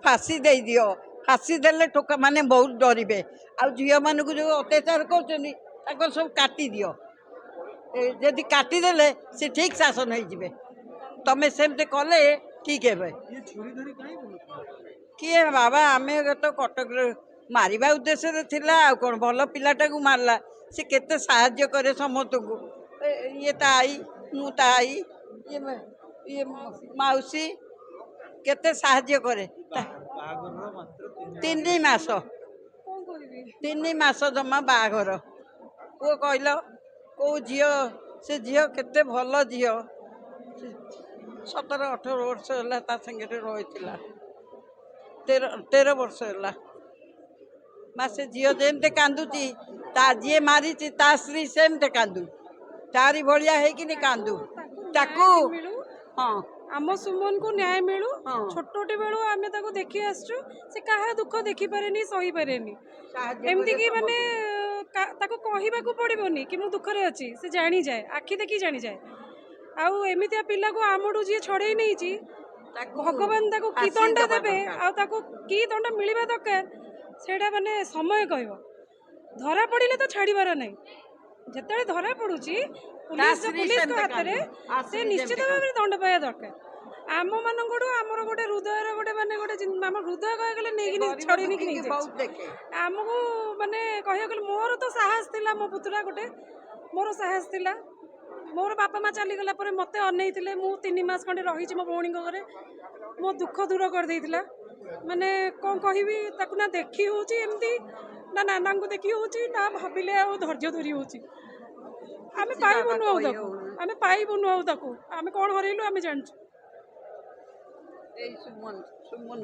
फासी दे दियो फासी देले टोका माने बहुत डरिबे आ झियो मानकु जो अत्याचार करछनी ताको सब काटी दियो जदि काटी देले से ठीक शासन हो जिवे तमे सेमते कले ठीक है किए बाबा आमे तो कटक मारिबा उद्देश्य थिला आ कोन भल पिलाटा को मारला से केते साहाय्य करे समस्त को ये ताई मु ताई ये माउसी केते साहाय्य करे 3 मास जमा बाघर को कहल को झील से झील केते भल झील 17-18 वर्ष है संगे रही 13 वर्ष है मासे झील जमते कांदुची ता जी मारी ता स्त्री सेमते कांदु तारी भलिया है कि नहीं कांदु ताकू हाँ आम सुमन को न्याय मिलू छोटे बेलू आम देखी आसु से कहा दुख देखी पारे सही पारे एमती कि माने ताको कहवाक पड़ोनी कि मु दुखरे अच्छी से जानी जाए आखि देखी जानी जाए आउ एमतिया पिला को आमठू जी छड़े नहीं भगवान ताको की दंड देवे आको की दंड मिलवा दरकार सेटा माने समय कह धरा पड़े तो छाड़बार ना जिते धरा पड़ुची पुलिस हाथ में से निश्चित भाव में दंड पाया दरकार आम मान आमर गोटे हृदय गोटे माने गोटे आम हृदय कहले नहीं छड़ी नहीं आमको माने कह गले मोर तो साहस थिला मो पुतरा गोटे मोर साहस थिला मोर बापा माँ चलीगला मत अनई मु 3 मास खंडे रही मो भौणी घरे मो दुख दूर कर देइतिला माने कौन कहबी ताकू ना देखी होची एमती ना नाना को देखी होची ना भाविले आ धैर्य धरी होची आमे पाइबुनु आउ ताकू आमे पाइबुनु आउ ताकू आमे कोन हरैलु आमे जानछु सुमन